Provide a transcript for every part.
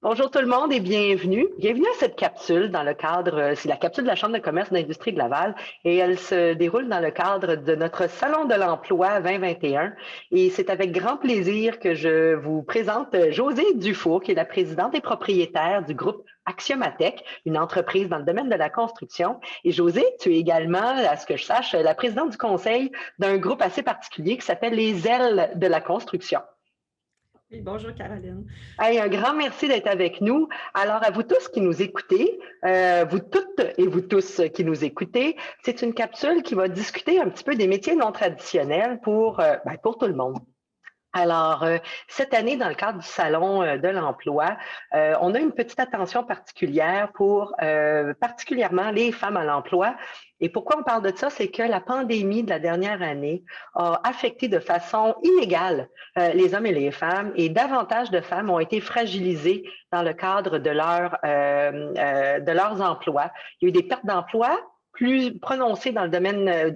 Bonjour tout le monde et bienvenue. Bienvenue à cette capsule dans le cadre, c'est la capsule de la Chambre de commerce et d'industrie de Laval et elle se déroule dans le cadre de notre Salon de l'emploi 2021. Et c'est avec grand plaisir que je vous présente Josée Dufour, qui est la présidente et propriétaire du groupe Axiomatech, une entreprise dans le domaine de la construction. Et Josée, tu es également, à ce que je sache, la présidente du conseil d'un groupe assez particulier qui s'appelle les Ailes de la construction. Oui, bonjour Caroline. Hey, un grand merci d'être avec nous. Alors, à vous tous qui nous écoutez, vous toutes et vous tous qui nous écoutez, c'est une capsule qui va discuter un petit peu des métiers non traditionnels pour tout le monde. Alors, cette année, dans le cadre du Salon de l'emploi, on a une petite attention particulière pour particulièrement les femmes à l'emploi. Et pourquoi on parle de ça? C'est que la pandémie de la dernière année a affecté de façon inégale les hommes et les femmes, et davantage de femmes ont été fragilisées dans le cadre de leurs emplois. Il y a eu des pertes d'emploi plus prononcées dans le domaine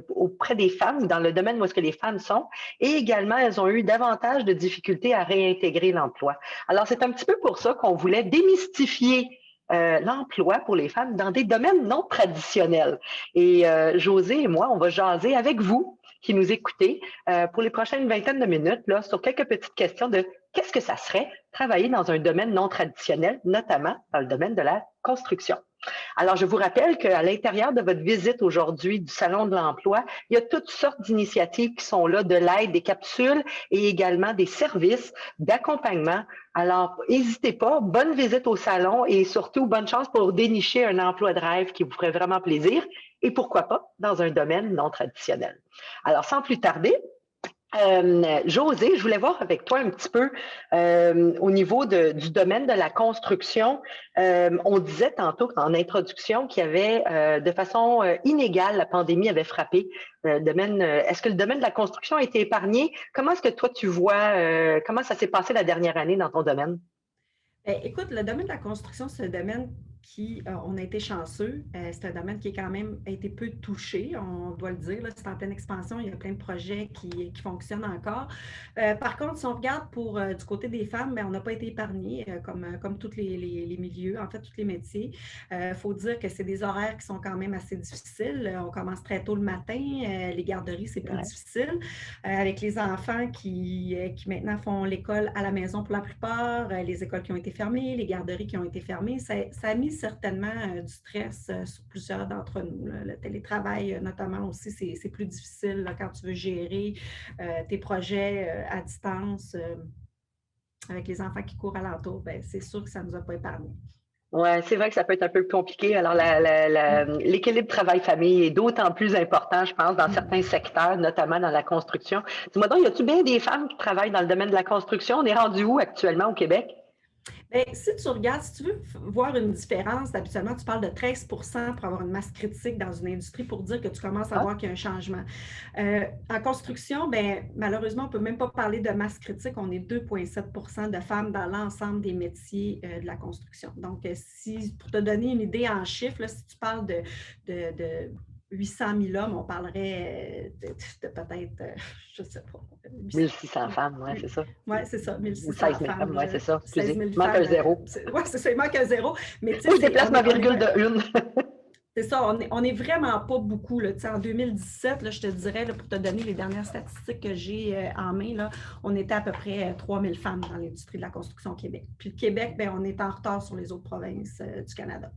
auprès des femmes, dans le domaine où est-ce que les femmes sont, et également, elles ont eu davantage de difficultés à réintégrer l'emploi. Alors, c'est un petit peu pour ça qu'on voulait démystifier l'emploi pour les femmes dans des domaines non traditionnels. Et Josée et moi, on va jaser avec vous qui nous écoutez pour les prochaines vingtaines de minutes là, sur quelques petites questions de qu'est-ce que ça serait travailler dans un domaine non traditionnel, notamment dans le domaine de la construction. Alors, je vous rappelle qu'à l'intérieur de votre visite aujourd'hui du Salon de l'emploi, il y a toutes sortes d'initiatives qui sont là, de l'aide, des capsules et également des services d'accompagnement. Alors, n'hésitez pas, bonne visite au salon et surtout, bonne chance pour dénicher un emploi de rêve qui vous ferait vraiment plaisir et pourquoi pas dans un domaine non traditionnel. Alors, sans plus tarder, Josée, je voulais voir avec toi un petit peu au niveau du domaine de la construction. On disait tantôt en introduction qu'il y avait de façon inégale, la pandémie avait frappé le domaine. Est-ce que le domaine de la construction a été épargné? Comment est-ce que toi tu vois, comment ça s'est passé la dernière année dans ton domaine? Écoute, le domaine de la construction, c'est un domaine qui, on a été chanceux. C'est un domaine qui est quand même a été peu touché, on doit le dire. C'est en pleine expansion, il y a plein de projets qui fonctionnent encore. Par contre, si on regarde du côté des femmes, ben, on n'a pas été épargnés, comme tous les milieux, en fait, tous les métiers. Il faut dire que c'est des horaires qui sont quand même assez difficiles. On commence très tôt le matin. Les garderies, c'est plus difficile. Avec les enfants qui maintenant font l'école à la maison pour la plupart, les écoles qui ont été fermées, les garderies qui ont été fermées, ça a mis certainement du stress sur plusieurs d'entre nous. Là. Le télétravail, notamment aussi, c'est plus difficile là, quand tu veux gérer tes projets à distance avec les enfants qui courent alentour. Ben, c'est sûr que ça ne nous a pas épargnés. Oui, c'est vrai que ça peut être un peu compliqué. Alors, l'équilibre travail-famille est d'autant plus important, je pense, dans certains secteurs, notamment dans la construction. Dis-moi donc, y a-t-il bien des femmes qui travaillent dans le domaine de la construction? On est rendu où actuellement au Québec? Bien, si tu regardes, si tu veux voir une différence, habituellement, tu parles de 13% pour avoir une masse critique dans une industrie pour dire que tu commences à voir qu'il y a un changement. En construction, bien, malheureusement, on ne peut même pas parler de masse critique. On est 2,7% de femmes dans l'ensemble des métiers de la construction. Donc, pour te donner une idée en chiffres, là, si tu parles de 800 000 hommes, on parlerait de peut-être, je ne sais pas. 1600 femmes, oui, c'est ça. Oui, c'est ça, Ou 1600 16 000 femmes. femmes, oui, c'est ça. 16 Excusez, 000 il manque un femmes. zéro. Oui, c'est ça, il manque un zéro. Mais tu sais, Oui, je déplace ma virgule de une. C'est ça, on est vraiment pas beaucoup. Là. En 2017, là, je te dirais, là, pour te donner les dernières statistiques que j'ai en main, là, on était à peu près 3000 femmes dans l'industrie de la construction au Québec. Puis le Québec, bien, on est en retard sur les autres provinces du Canada.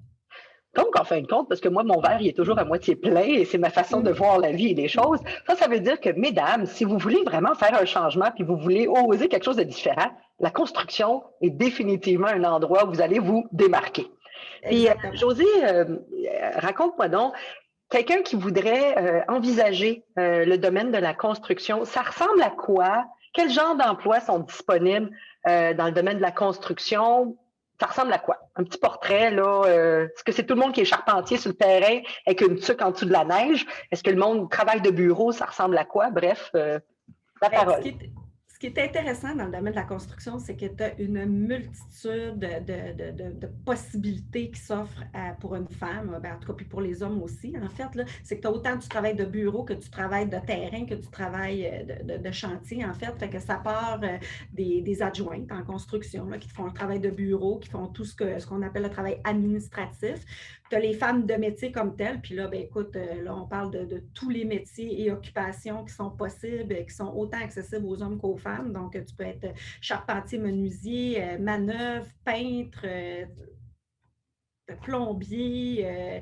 Donc, en fin de compte, parce que moi, mon verre, il est toujours à moitié plein et c'est ma façon de voir la vie et les choses. Ça veut dire que, mesdames, si vous voulez vraiment faire un changement puis vous voulez oser quelque chose de différent, la construction est définitivement un endroit où vous allez vous démarquer. Puis, Exactement. Josée, raconte-moi donc, quelqu'un qui voudrait envisager le domaine de la construction, ça ressemble à quoi? Quel genre d'emplois sont disponibles dans le domaine de la construction? Ça ressemble à quoi? Un petit portrait, là. Est-ce que c'est tout le monde qui est charpentier sur le terrain avec une tuque en dessous de la neige? Est-ce que le monde travaille de bureau? Ça ressemble à quoi? Bref, la Bien, parole. qui est intéressant dans le domaine de la construction, c'est que tu as une multitude de possibilités qui s'offrent pour une femme, en tout cas, puis pour les hommes aussi, en fait. C'est que tu as autant du travail de bureau que du travail de terrain, que du travail de chantier, en fait. Fait que ça part des adjointes en construction là, qui font le travail de bureau, qui font tout ce qu'on appelle le travail administratif. Tu as les femmes de métier comme telles, puis là, ben, écoute, là, on parle de tous les métiers et occupations qui sont possibles, qui sont autant accessibles aux hommes qu'aux femmes. Donc, tu peux être charpentier, menuisier, manœuvre, peintre, plombier,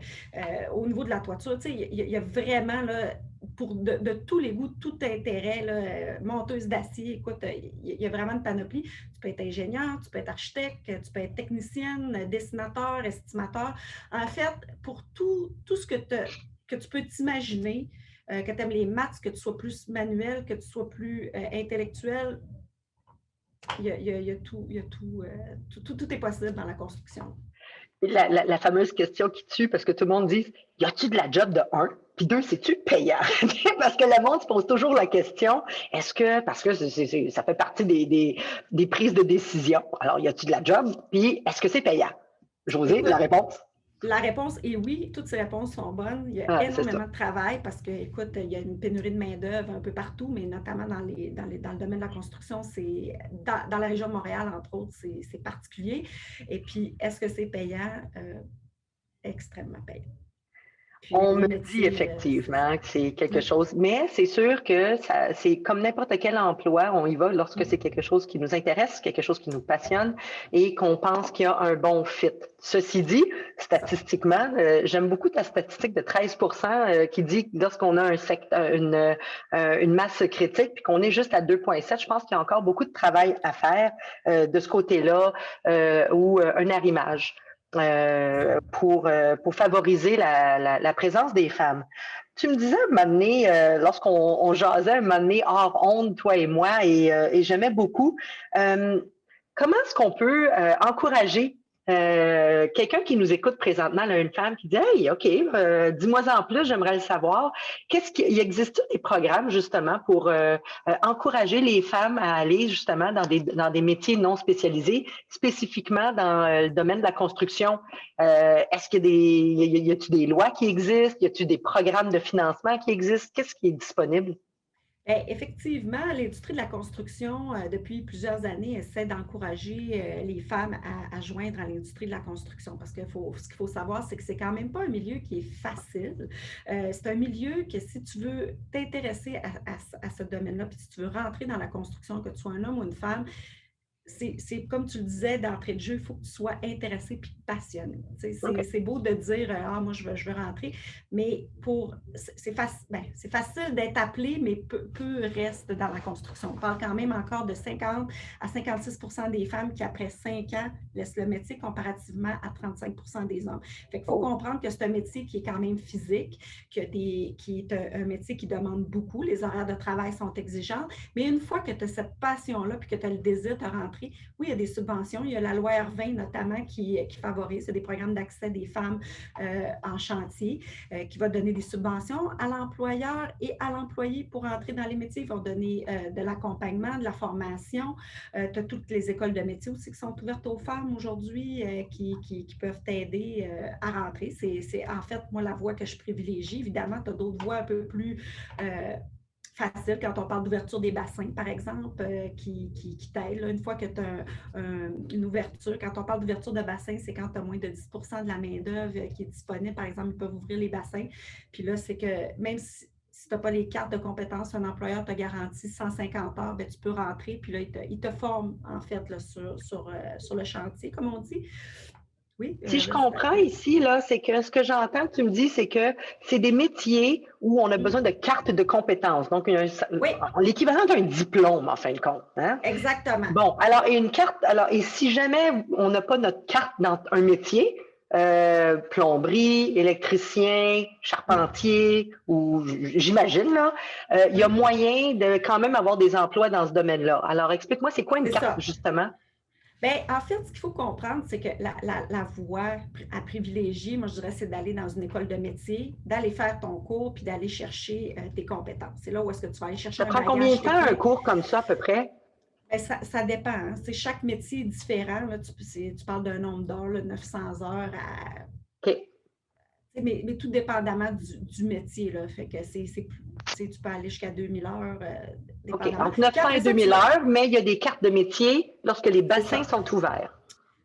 au niveau de la toiture. Tu sais, il y a vraiment, là, pour de tous les goûts, tout intérêt, là, monteuse d'acier, écoute, il y a vraiment une panoplie. Tu peux être ingénieur, tu peux être architecte, tu peux être technicienne, dessinateur, estimateur. En fait, pour tout ce que tu peux t'imaginer, que tu aimes les maths, que tu sois plus manuel, que tu sois plus intellectuel, il y a tout, tout est possible dans la construction. La fameuse question qui tue, parce que tout le monde dit, y a-tu de la job de un? Puis deux, c'est-tu payant? Parce que le monde se pose toujours la question, est-ce que, parce que ça fait partie des prises de décision, alors y a-tu de la job? Puis est-ce que c'est payant? Josée, la réponse? La réponse est oui, toutes ces réponses sont bonnes. Il y a énormément de travail parce que, écoute, il y a une pénurie de main-d'œuvre un peu partout, mais notamment dans le domaine de la construction, c'est dans la région de Montréal, entre autres, c'est particulier. Et puis, est-ce que c'est payant? Extrêmement payant. Puis, on me dit effectivement que c'est quelque chose, mais c'est sûr que c'est comme n'importe quel emploi, on y va lorsque c'est quelque chose qui nous intéresse, quelque chose qui nous passionne et qu'on pense qu'il y a un bon fit. Ceci dit, statistiquement, j'aime beaucoup ta statistique de 13% qui dit que lorsqu'on a une masse critique puis qu'on est juste à 2,7, je pense qu'il y a encore beaucoup de travail à faire de ce côté-là ou un arrimage. Pour favoriser la présence des femmes. Tu me disais un moment donné, lorsqu'on jasait un moment donné hors onde, toi et moi, et j'aimais beaucoup, comment est-ce qu'on peut encourager quelqu'un qui nous écoute présentement, là, une femme qui dit « Hey, OK, dis-moi en plus, j'aimerais le savoir. » Il existe des programmes justement pour encourager les femmes à aller justement dans des métiers non spécialisés, spécifiquement dans le domaine de la construction? Est-ce qu'il y a-t-il des lois qui existent? Y a-t-il des programmes de financement qui existent? Qu'est-ce qui est disponible? Effectivement, l'industrie de la construction, depuis plusieurs années, essaie d'encourager les femmes à joindre à l'industrie de la construction parce que ce qu'il faut savoir, c'est que c'est quand même pas un milieu qui est facile. C'est un milieu que si tu veux t'intéresser à ce domaine-là, puis si tu veux rentrer dans la construction, que tu sois un homme ou une femme, c'est comme tu le disais d'entrée de jeu, il faut que tu sois intéressé puis passionné. C'est beau de dire ah, moi, je veux rentrer, mais c'est facile d'être appelé, mais peu reste dans la construction. On parle quand même encore de 50 à 56% des femmes qui, après 5 ans, laissent le métier comparativement à 35% des hommes. Fait qu'il faut comprendre que c'est un métier qui est quand même physique, qui est un métier qui demande beaucoup. Les horaires de travail sont exigeants, mais une fois que tu as cette passion-là puis que tu as le désir de rentrer, oui, il y a des subventions. Il y a la loi R20 notamment qui favorise, c'est des programmes d'accès des femmes en chantier qui va donner des subventions à l'employeur et à l'employé pour entrer dans les métiers. Ils vont donner de l'accompagnement, de la formation. Tu as toutes les écoles de métiers aussi qui sont ouvertes aux femmes aujourd'hui qui peuvent t'aider à rentrer. C'est en fait, moi, la voie que je privilégie. Évidemment, tu as d'autres voies un peu plus facile quand on parle d'ouverture des bassins, par exemple, qui t'aide. Une fois que tu as une ouverture, quand on parle d'ouverture de bassin, c'est quand tu as moins de 10% de la main-d'œuvre qui est disponible. Par exemple, ils peuvent ouvrir les bassins. Puis là, c'est que même si tu n'as pas les cartes de compétences, un employeur te garantit 150 heures, bien, tu peux rentrer. Puis là, il te forme, en fait, là, sur le chantier, comme on dit. Oui, si je comprends ici, là, c'est que ce que j'entends, tu me dis, c'est que c'est des métiers où on a besoin de cartes de compétences. Donc, l'équivalent d'un diplôme, en fin de compte. Hein? Exactement. Bon, alors, et une carte, et si jamais on n'a pas notre carte dans un métier, plomberie, électricien, charpentier, ou j'imagine, là, il y a moyen de quand même avoir des emplois dans ce domaine-là. Alors, explique-moi, c'est quoi une carte, justement? Bien, en fait, ce qu'il faut comprendre, c'est que la voie à privilégier, moi, je dirais, c'est d'aller dans une école de métier, d'aller faire ton cours, puis d'aller chercher tes compétences. C'est là où est-ce que tu vas aller chercher ça prend combien de temps un cours comme ça, à peu près? Ben, ça dépend. Hein. Chaque métier est différent. Là. Tu parles d'un nombre d'heures, là, 900 heures à OK. mais tout dépendamment du métier, là. Fait que tu peux aller jusqu'à 2000 heures, OK. dépendamment. Entre Puis 900 après et ça, 2000 heures, mais il y a des cartes de métier lorsque les c'est bassins ça. sont ouverts.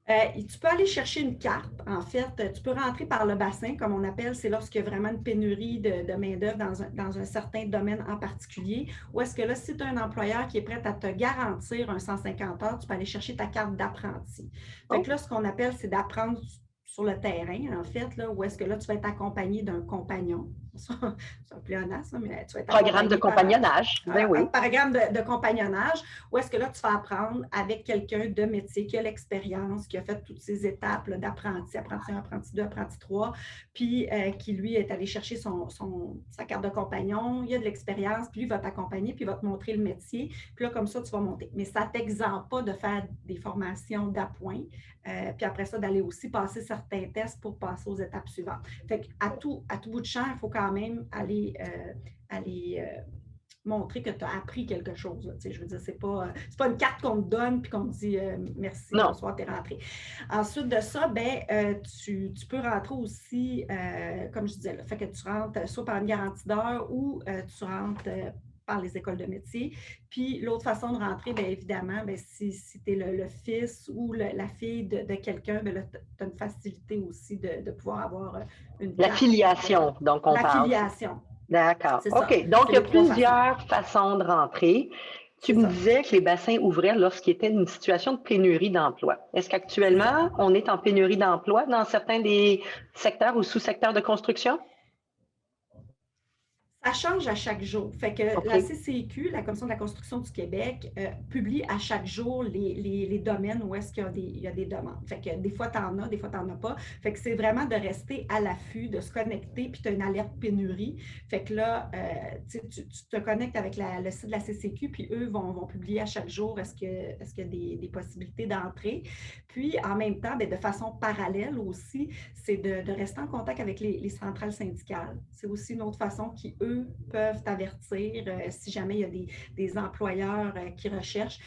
Tu peux aller chercher une carte. En fait, tu peux rentrer par le bassin, comme on appelle, c'est lorsqu'il y a vraiment une pénurie de main-d'œuvre dans un certain domaine en particulier. Ou est-ce que là, si tu as un employeur qui est prêt à te garantir un 150 heures, tu peux aller chercher ta carte d'apprenti. Fait que Oh, là, ce qu'on appelle, c'est d'apprendre sur le terrain, en fait, là, où est-ce que là, tu vas être accompagné d'un compagnon. C'est un pléonasme, mais tu vas être programme de accompagné par compagnonnage. Ben un oui. programme de compagnonnage où est-ce que là, tu vas apprendre avec quelqu'un de métier qui a l'expérience, qui a fait toutes ces étapes d'apprenti, apprenti 1, apprenti 2, apprenti 3, puis qui, lui, est allé chercher sa carte de compagnon, il a de l'expérience, puis lui va t'accompagner, puis il va te montrer le métier, puis là, comme ça, tu vas monter. Mais ça ne t'exempte pas de faire des formations d'appoint, puis après ça, d'aller aussi passer certains tests pour passer aux étapes suivantes. Fait qu'à tout bout de champ, il faut quand même aller montrer que tu as appris quelque chose. Là, je veux dire, c'est pas une carte qu'on te donne puis qu'on te dit merci, Non. bonsoir, t'es rentré. Ensuite de ça, tu peux rentrer aussi, comme je disais, là, fait que tu rentres soit par une garantie d'heure ou tu rentres par les écoles de métier. Puis l'autre façon de rentrer, bien évidemment, si tu es le fils ou la fille de quelqu'un, tu as une facilité aussi de pouvoir avoir une La carte. filiation, donc on parle. L'affiliation, D'accord. c'est ça. OK. Donc, C'est il y a les trois façons. plusieurs façons de rentrer. Tu C'est me ça. disais que les bassins ouvraient lorsqu'il était une situation de pénurie d'emploi. Est-ce C'est ça. qu'actuellement, on est en pénurie d'emploi dans certains des secteurs ou sous-secteurs de construction? Ça change à chaque jour. Fait que la OK. CCQ, la Commission de la construction du Québec, publie à chaque jour les domaines où est-ce qu'il y a des demandes. Fait que des fois, tu en as, des fois, tu n'en as pas. Fait que c'est vraiment de rester à l'affût, de se connecter, puis tu as une alerte pénurie. Fait que là, tu te connectes avec le site de la CCQ, puis eux vont publier à chaque jour est-ce qu'il y a des possibilités d'entrée. Puis, en même temps, de façon parallèle aussi, c'est de rester en contact avec les centrales syndicales. C'est aussi une autre façon qui, eux, peuvent t'avertir si jamais il y a des employeurs qui recherchent.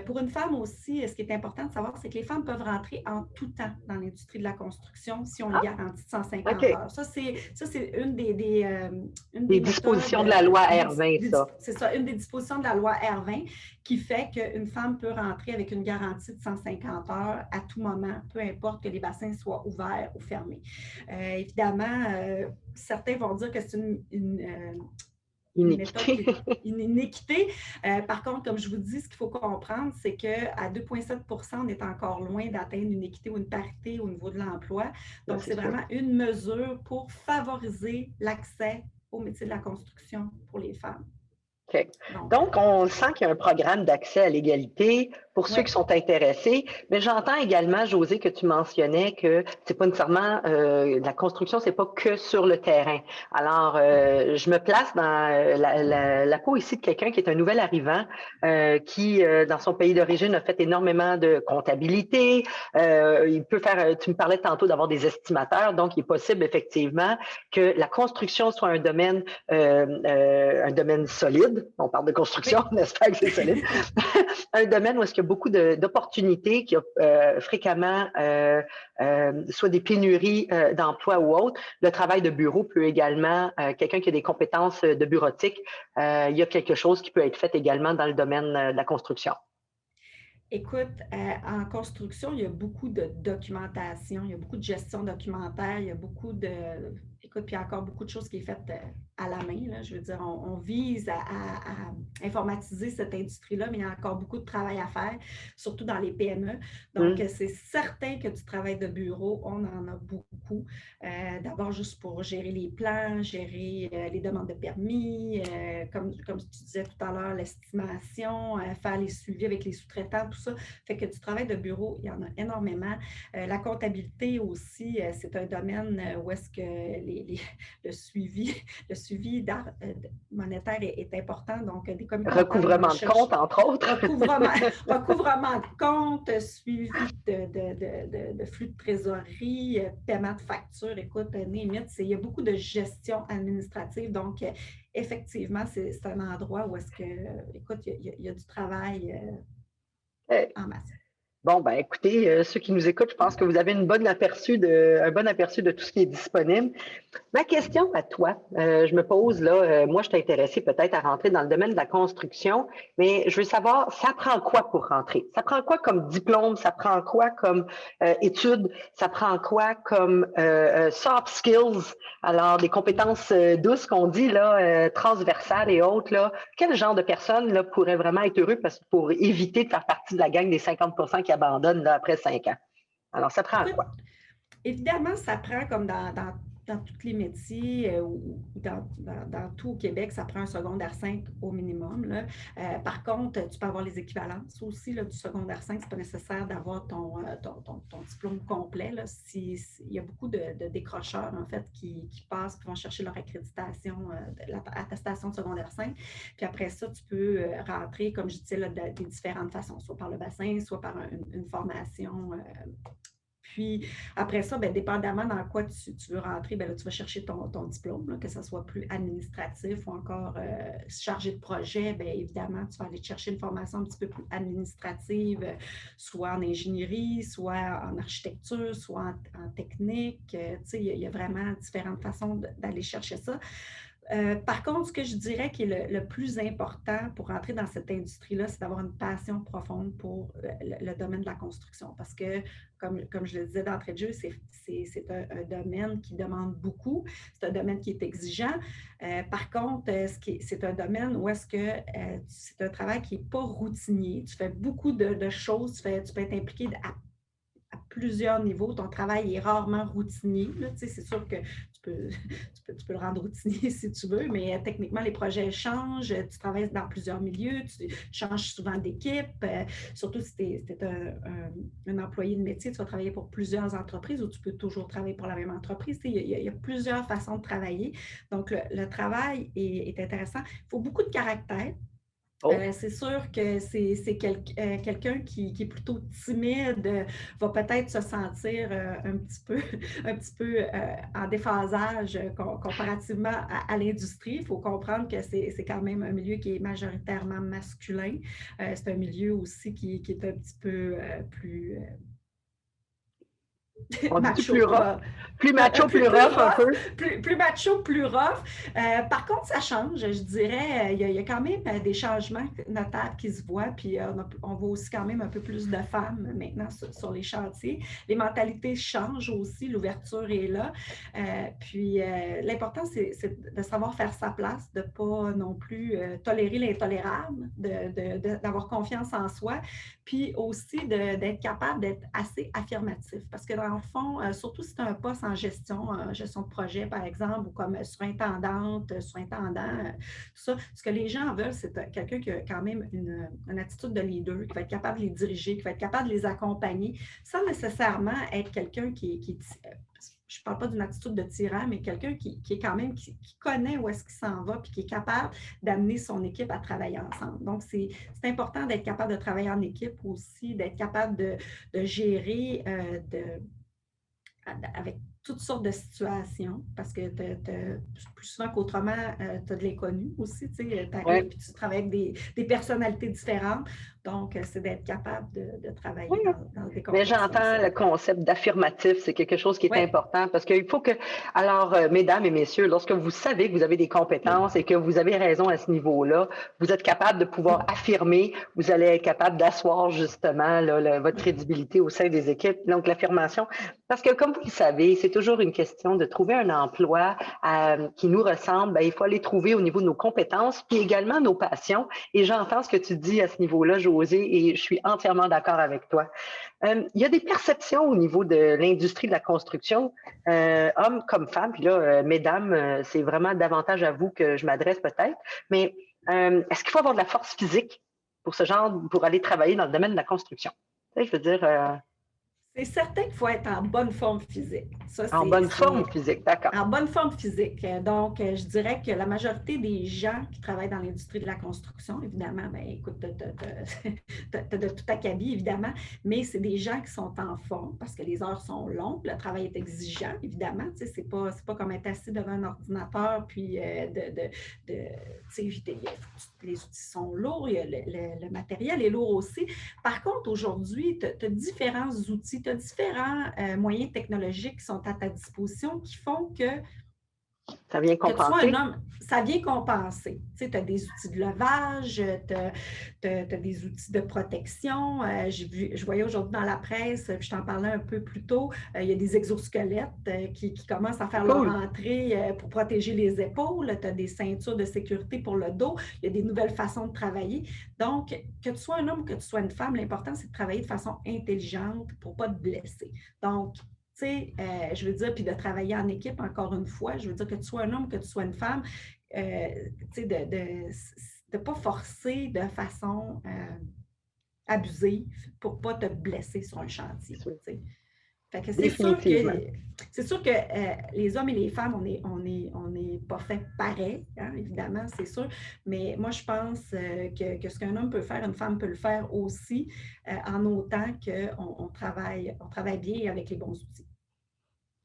Pour une femme aussi, ce qui est important de savoir, c'est que les femmes peuvent rentrer en tout temps dans l'industrie de la construction si on les Ah, garantit de 150 OK. heures. Ça, c'est une des Des méthodes, dispositions de la loi R20, ça. c'est ça, une des dispositions de la loi R20 qui fait qu'une femme peut rentrer avec une garantie de 150 heures à tout moment, peu importe que les bassins soient ouverts ou fermés. Évidemment, certains vont dire que c'est une méthode Iniquité. qui est une inéquité. Par contre, comme je vous dis, ce qu'il faut comprendre, c'est qu'à 2,7 on est encore loin d'atteindre une équité ou une parité au niveau de l'emploi. Ben, Donc, c'est c'est sûr. vraiment une mesure pour favoriser l'accès au métier de la construction pour les femmes. OK. Donc, Donc, on sent qu'il y a un programme d'accès à l'égalité pour ceux ouais. qui sont intéressés. Mais j'entends également, Josée, que tu mentionnais que c'est pas nécessairement la construction, c'est pas que sur le terrain. Alors, je me place dans la peau ici de quelqu'un qui est un nouvel arrivant, qui, dans son pays d'origine, a fait énormément de comptabilité. Il peut faire, tu me parlais tantôt d'avoir des estimateurs, donc il est possible effectivement que la construction soit un domaine solide. On parle de construction, Oui. on espère que c'est solide. Un domaine où est-ce qu'il y a beaucoup d'opportunités, qu'il y a fréquemment soit des pénuries d'emploi ou autres. Le travail de bureau peut également, quelqu'un qui a des compétences de bureautique, il y a quelque chose qui peut être fait également dans le domaine de la construction. Écoute, en construction, il y a beaucoup de documentation, il y a beaucoup de gestion documentaire, il y a beaucoup de... Écoute, puis il y a encore beaucoup de choses qui est faites à la main. Là. Je veux dire, on vise à informatiser cette industrie-là, mais il y a encore beaucoup de travail à faire, surtout dans les PME. Donc, c'est certain que du travail de bureau, on en a beaucoup. D'abord, juste pour gérer les plans, gérer les demandes de permis, comme tu disais tout à l'heure, l'estimation, faire les suivis avec les sous-traitants, tout ça. Fait que du travail de bureau, il y en a énormément. La comptabilité aussi, c'est un domaine où est-ce que le suivi monétaire est important. Donc, des commis comptables Recouvrement de recherche compte, entre autres. recouvrement de compte, suivi de flux de trésorerie, paiement de factures. Écoute, il y a beaucoup de gestion administrative. Donc, effectivement, c'est un endroit où est-ce que, écoute, il y a du travail en masse. Bon, ben écoutez, ceux qui nous écoutent, je pense que vous avez un bon aperçu de tout ce qui est disponible. Ma question à toi, je me pose là, moi je suis intéressée peut-être à rentrer dans le domaine de la construction, mais je veux savoir, ça prend quoi pour rentrer? Ça prend quoi comme diplôme? Ça prend quoi comme études? Ça prend quoi comme soft skills? Alors, des compétences douces qu'on dit, là, transversales et autres, là. Quel genre de personne là, pourrait vraiment être heureux pour éviter de faire partie de la gang des 50% qui abandonnent là, après 5 ans? Alors, ça prend Écoute, quoi? évidemment, ça prend comme dans tous les métiers ou dans tout au Québec, ça prend un secondaire 5 au minimum. Là. Par contre, tu peux avoir les équivalences aussi là, du secondaire 5. Ce n'est pas nécessaire d'avoir ton diplôme complet. Là. Il y a beaucoup de décrocheurs en fait qui passent, qui vont chercher leur accréditation, l'attestation de secondaire 5. Puis après ça, tu peux rentrer, comme je disais, là, des différentes façons, soit par le bassin, soit par une formation. Puis après ça, bien, dépendamment dans quoi tu veux rentrer, bien, là, tu vas chercher ton diplôme, là, que ce soit plus administratif ou encore chargé de projet. Bien, évidemment, tu vas aller chercher une formation un petit peu plus administrative, soit en ingénierie, soit en architecture, soit en technique. Tu sais, il y a vraiment différentes façons d'aller chercher ça. Par contre, ce que je dirais qui est le plus important pour entrer dans cette industrie-là, c'est d'avoir une passion profonde pour le domaine de la construction. Parce que, comme je le disais d'entrée de jeu, c'est un domaine qui demande beaucoup. C'est un domaine qui est exigeant. Par contre, c'est un domaine où est-ce que c'est un travail qui n'est pas routinier. Tu fais beaucoup de choses. Tu peux être impliqué à plusieurs niveaux. Ton travail est rarement routinier. Là. Tu sais, c'est sûr que tu peux le rendre routinier si tu veux, mais techniquement, les projets changent. Tu travailles dans plusieurs milieux, tu changes souvent d'équipe. Surtout si tu es un employé de métier, tu vas travailler pour plusieurs entreprises ou tu peux toujours travailler pour la même entreprise. Tu sais, il y a plusieurs façons de travailler. Donc, le travail est intéressant. Il faut beaucoup de caractère. Oh. C'est sûr que c'est quelqu'un qui est plutôt timide, va peut-être se sentir un petit peu en déphasage comparativement à l'industrie. Il faut comprendre que c'est quand même un milieu qui est majoritairement masculin. C'est un milieu aussi qui est un petit peu plus On dit macho. plus rough? Plus macho, plus rough un peu? Plus macho, plus rough. Par contre, ça change, je dirais. Il y a quand même des changements notables qui se voient, puis on voit aussi quand même un peu plus de femmes maintenant sur les chantiers. Les mentalités changent aussi, l'ouverture est là. Puis l'important, c'est de savoir faire sa place, de ne pas non plus tolérer l'intolérable, d'avoir confiance en soi, puis aussi d'être capable d'être assez affirmatif. Parce que dans le fond, surtout si tu as un poste en gestion de projet, par exemple, ou comme surintendante, surintendant, tout ça, ce que les gens veulent, c'est quelqu'un qui a quand même une attitude de leader, qui va être capable de les diriger, qui va être capable de les accompagner, sans nécessairement être quelqu'un qui je ne parle pas d'une attitude de tyran, mais quelqu'un qui est quand même, qui connaît où est-ce qu'il s'en va, puis qui est capable d'amener son équipe à travailler ensemble. Donc, c'est important d'être capable de travailler en équipe aussi, d'être capable de gérer avec toutes sortes de situations, parce que plus souvent qu'autrement, tu as de l'inconnu aussi, tu sais, tu arrives et tu travailles avec des personnalités différentes, donc c'est d'être capable de travailler dans des contextes. Mais j'entends le concept d'affirmatif, c'est quelque chose qui est important, parce qu'il faut que, alors, mesdames et messieurs, lorsque vous savez que vous avez des compétences et que vous avez raison à ce niveau-là, vous êtes capable de pouvoir affirmer, vous allez être capable d'asseoir justement là, votre crédibilité au sein des équipes. Donc, l'affirmation, parce que comme vous le savez, c'est toujours une question de trouver un emploi qui nous ressemble. Bien, il faut aller trouver au niveau de nos compétences, puis également nos passions. Et j'entends ce que tu dis à ce niveau-là, Josée, et je suis entièrement d'accord avec toi. Il y a des perceptions au niveau de l'industrie de la construction, hommes comme femmes, puis là, mesdames, c'est vraiment davantage à vous que je m'adresse peut-être, mais est-ce qu'il faut avoir de la force physique pour ce genre, pour aller travailler dans le domaine de la construction? Tu sais, je veux dire... C'est certain qu'il faut être en bonne forme physique. Ça, En bonne forme physique, d'accord. en bonne forme physique. Donc, je dirais que la majorité des gens qui travaillent dans l'industrie de la construction, évidemment, bien, écoute, tu as de tout acabit, évidemment, mais c'est des gens qui sont en forme parce que les heures sont longues, le travail est exigeant, évidemment. Tu sais, c'est pas comme être assis devant un ordinateur, puis les outils sont lourds, le matériel est lourd aussi. Par contre, aujourd'hui, tu as différents outils, tu as différents moyens technologiques qui sont à ta disposition qui font que ça vient que tu sois un compenser. homme, ça vient compenser. Tu sais, as des outils de levage, tu as des outils de protection. Je voyais aujourd'hui dans la presse, puis je t'en parlais un peu plus tôt, il y a des exosquelettes qui commencent à faire leur entrée pour protéger les épaules. Tu as des ceintures de sécurité pour le dos. Il y a des nouvelles façons de travailler. Donc, que tu sois un homme ou que tu sois une femme, l'important, c'est de travailler de façon intelligente pour ne pas te blesser. Donc, tu sais, je veux dire, puis de travailler en équipe, encore une fois, je veux dire que tu sois un homme, que tu sois une femme, tu sais, de ne pas forcer de façon abusive pour ne pas te blesser sur le chantier. Tu sais. Fait que Définitivement. c'est sûr que les hommes et les femmes, on n'est pas fait pareil, hein, évidemment, c'est sûr. Mais moi, je pense que ce qu'un homme peut faire, une femme peut le faire aussi, en autant qu'on travaille bien avec les bons outils.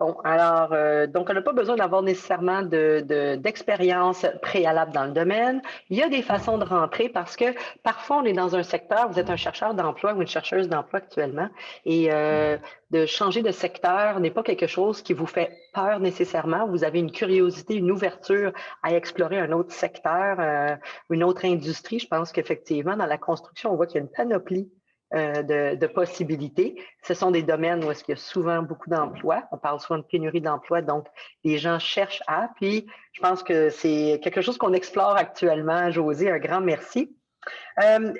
Bon, alors, donc, on n'a pas besoin d'avoir nécessairement d'expérience préalable dans le domaine. Il y a des façons de rentrer parce que parfois, on est dans un secteur, vous êtes un chercheur d'emploi ou une chercheuse d'emploi actuellement, et de changer de secteur n'est pas quelque chose qui vous fait peur nécessairement. Vous avez une curiosité, une ouverture à explorer un autre secteur, une autre industrie. Je pense qu'effectivement, dans la construction, on voit qu'il y a une panoplie de possibilités. Ce sont des domaines où est-ce qu'il y a souvent beaucoup d'emplois. On parle souvent de pénurie d'emplois, donc les gens cherchent à. Puis, je pense que c'est quelque chose qu'on explore actuellement. Josée, un grand merci.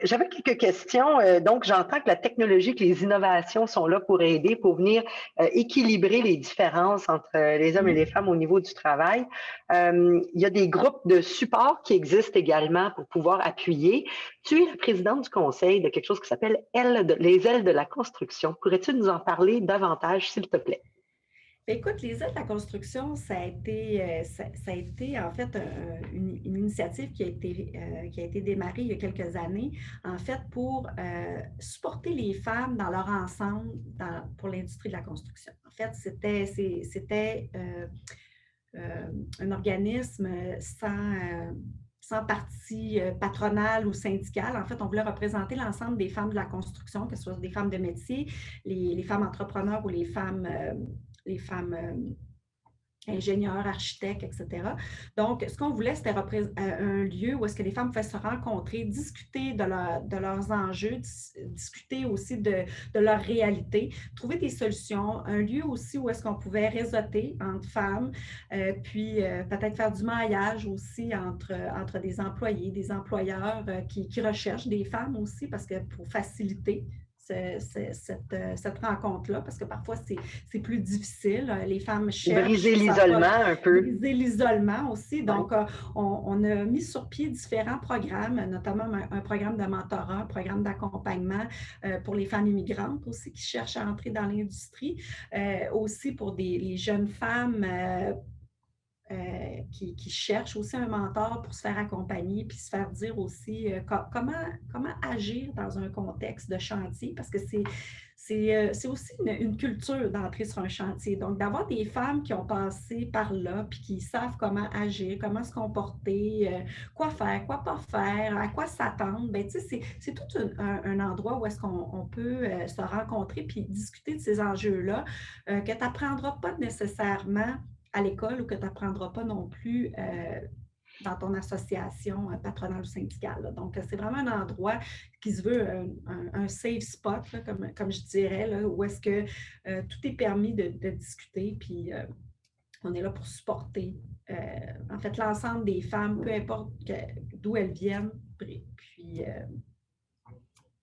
J'avais quelques questions. Donc, j'entends que la technologie, que les innovations sont là pour aider, pour venir équilibrer les différences entre les hommes et les femmes au niveau du travail. Il y a des groupes de support qui existent également pour pouvoir appuyer. Tu es la présidente du conseil de quelque chose qui s'appelle les ailes de la construction. Pourrais-tu nous en parler davantage, s'il te plaît? Écoute, les aides de la construction, ça a été en fait une initiative qui a été démarrée il y a quelques années, en fait, pour supporter les femmes dans leur ensemble pour l'industrie de la construction. En fait, c'était un organisme sans parti patronal ou syndical. En fait, on voulait représenter l'ensemble des femmes de la construction, que ce soit des femmes de métier, les femmes entrepreneurs ou les femmes ingénieurs, architectes, etc. Donc, ce qu'on voulait, c'était un lieu où est-ce que les femmes pouvaient se rencontrer, discuter de leurs enjeux, discuter aussi de leur réalité, trouver des solutions, un lieu aussi où est-ce qu'on pouvait réseauter entre femmes, puis peut-être faire du maillage aussi entre des employés, des employeurs qui recherchent des femmes aussi, parce que pour faciliter cette rencontre-là, parce que parfois, c'est plus difficile. Les femmes cherchent. Briser l'isolement un peu. Briser l'isolement aussi. Donc, on a mis sur pied différents programmes, notamment un programme de mentorat, un programme d'accompagnement pour les femmes immigrantes aussi qui cherchent à entrer dans l'industrie, aussi pour les jeunes femmes qui cherchent aussi un mentor pour se faire accompagner puis se faire dire aussi comment agir dans un contexte de chantier, parce que c'est aussi une culture d'entrer sur un chantier. Donc, d'avoir des femmes qui ont passé par là puis qui savent comment agir, comment se comporter, quoi faire, quoi pas faire, à quoi s'attendre, bien, tu sais, c'est tout un endroit où est-ce qu'on peut se rencontrer puis discuter de ces enjeux-là que tu n'apprendras pas nécessairement à l'école ou que tu n'apprendras pas non plus dans ton association patronale ou syndicale. Donc, c'est vraiment un endroit qui se veut un safe spot, là, comme je dirais, là, où est-ce que tout est permis de discuter, puis on est là pour supporter, en fait, l'ensemble des femmes, peu importe d'où elles viennent, puis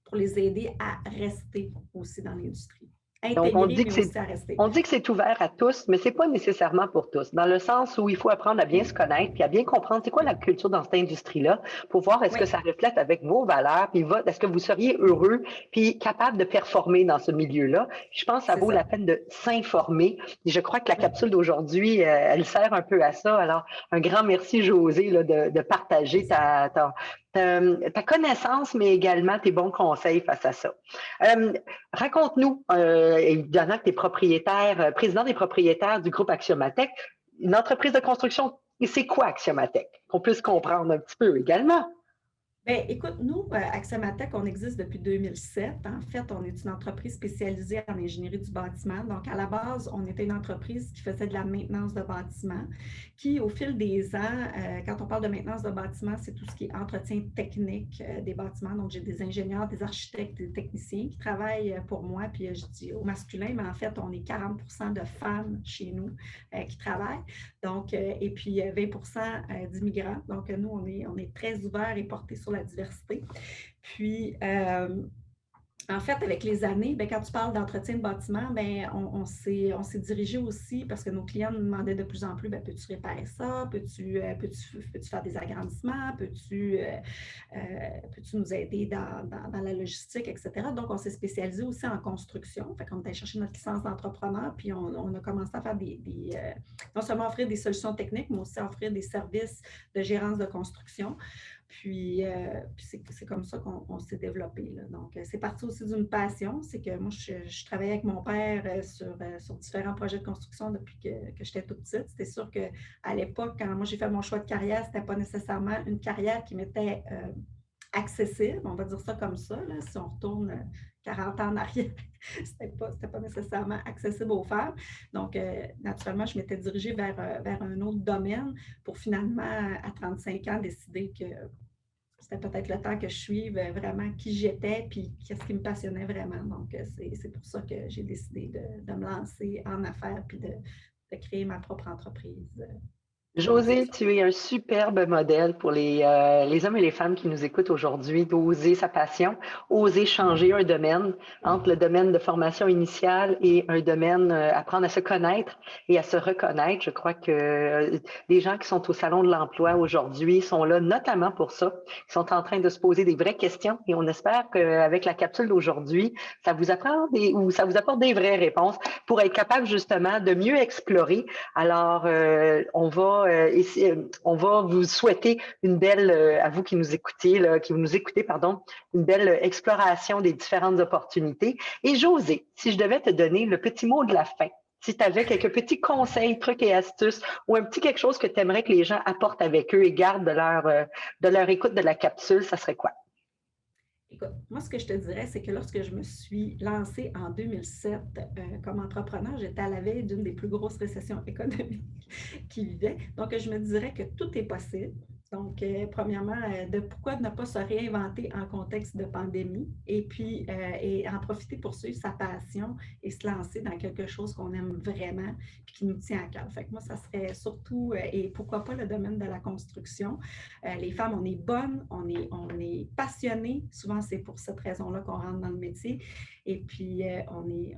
pour les aider à rester aussi dans l'industrie. Donc, on intégrer, dit mais aussi à rester. que c'est ouvert à tous, mais c'est pas nécessairement pour tous, dans le sens où il faut apprendre à bien se connaître, puis à bien comprendre c'est quoi la culture dans cette industrie-là, pour voir est-ce que Oui, ça reflète avec vos valeurs, puis est-ce que vous seriez heureux, puis capable de performer dans ce milieu-là. Je pense que ça c'est vaut la ça. peine de s'informer. Et je crois que la Oui. capsule d'aujourd'hui, elle sert un peu à ça. Alors, un grand merci, Josée, là, de partager ta connaissance, mais également tes bons conseils face à ça. Raconte-nous, évidemment que tu es propriétaire, président des propriétaires du groupe Axiomatech, une entreprise de construction, c'est quoi Axiomatech? Qu'on puisse comprendre un petit peu également. Bien, écoute, nous, Axiomatech, on existe depuis 2007. En fait, on est une entreprise spécialisée en ingénierie du bâtiment. Donc, à la base, on était une entreprise qui faisait de la maintenance de bâtiments, qui, au fil des ans, quand on parle de maintenance de bâtiments, c'est tout ce qui est entretien technique des bâtiments. Donc, j'ai des ingénieurs, des architectes, des techniciens qui travaillent pour moi. Puis, je dis au masculin, mais en fait, on est 40 de femmes chez nous qui travaillent. Donc, et puis 20 d'immigrants. Donc, nous, on est très ouverts et portés sur la diversité. Puis, en fait, avec les années, bien, quand tu parles d'entretien de bâtiment, bien, on s'est dirigé aussi parce que nos clients nous demandaient de plus en plus, bien, peux-tu réparer ça? Peux-tu faire des agrandissements? Peux-tu nous aider dans la logistique, etc. Donc, on s'est spécialisé aussi en construction. Fait qu'on est allé chercher notre licence d'entrepreneur, puis on a commencé à faire non seulement offrir des solutions techniques, mais aussi offrir des services de gérance de construction. Puis c'est comme ça qu'on s'est développé, là. Donc, c'est parti aussi d'une passion. C'est que moi, je travaillais avec mon père sur différents projets de construction depuis que j'étais toute petite. C'était sûr qu'à l'époque, quand moi j'ai fait mon choix de carrière, ce n'était pas nécessairement une carrière qui m'était accessible, on va dire ça comme ça, là, si on retourne 40 ans en arrière, c'était pas nécessairement accessible aux femmes. Donc, naturellement, je m'étais dirigée vers un autre domaine pour finalement, à 35 ans, décider que c'était peut-être le temps que je suive vraiment qui j'étais puis qu'est-ce qui me passionnait vraiment. Donc, c'est pour ça que j'ai décidé de me lancer en affaires puis de créer ma propre entreprise. De Josée, construction. tu es un superbe modèle pour les hommes et les femmes qui nous écoutent aujourd'hui, d'oser sa passion, oser changer un domaine entre le domaine de formation initiale et un domaine apprendre à se connaître et à se reconnaître. Je crois que les gens qui sont au Salon de l'emploi aujourd'hui sont là notamment pour ça. Ils sont en train de se poser des vraies questions et on espère qu'avec la capsule d'aujourd'hui, ça vous apprend ça vous apporte des vraies réponses pour être capable justement de mieux explorer. Alors, on va vous souhaiter une belle, à vous qui nous écoutez, pardon, une belle exploration des différentes opportunités. Et Josée, si je devais te donner le petit mot de la fin, si tu avais quelques petits conseils, trucs et astuces ou un petit quelque chose que tu aimerais que les gens apportent avec eux et gardent de leur écoute de la capsule, ça serait quoi? Écoute, moi, ce que je te dirais, c'est que lorsque je me suis lancée en 2007 comme entrepreneur, j'étais à la veille d'une des plus grosses récessions économiques qui vivait. Donc, je me dirais que tout est possible. Donc, premièrement, pourquoi ne pas se réinventer en contexte de pandémie et puis et en profiter pour suivre sa passion et se lancer dans quelque chose qu'on aime vraiment et qui nous tient à cœur. Fait que moi, ça serait surtout, et pourquoi pas le domaine de la construction. Les femmes, on est bonnes, on est passionnées. Souvent, c'est pour cette raison-là qu'on rentre dans le métier. Et puis, on est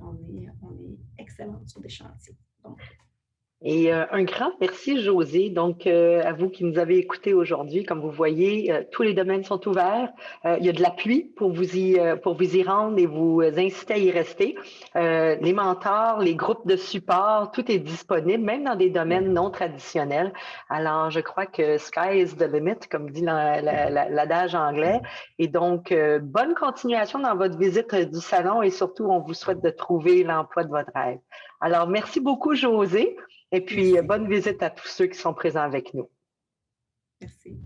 excellentes sur des chantiers. Donc, Et un grand merci, Josée. Donc, à vous qui nous avez écoutés aujourd'hui, comme vous voyez, tous les domaines sont ouverts. Il y a de l'appui pour vous y rendre et vous inciter à y rester. Les mentors, les groupes de support, tout est disponible, même dans des domaines non traditionnels. Alors, je crois que sky is the limit, comme dit l'adage anglais. Et donc, bonne continuation dans votre visite du salon et surtout, on vous souhaite de trouver l'emploi de votre rêve. Alors, merci beaucoup, Josée. Et puis, merci. bonne visite à tous ceux qui sont présents avec nous. Merci.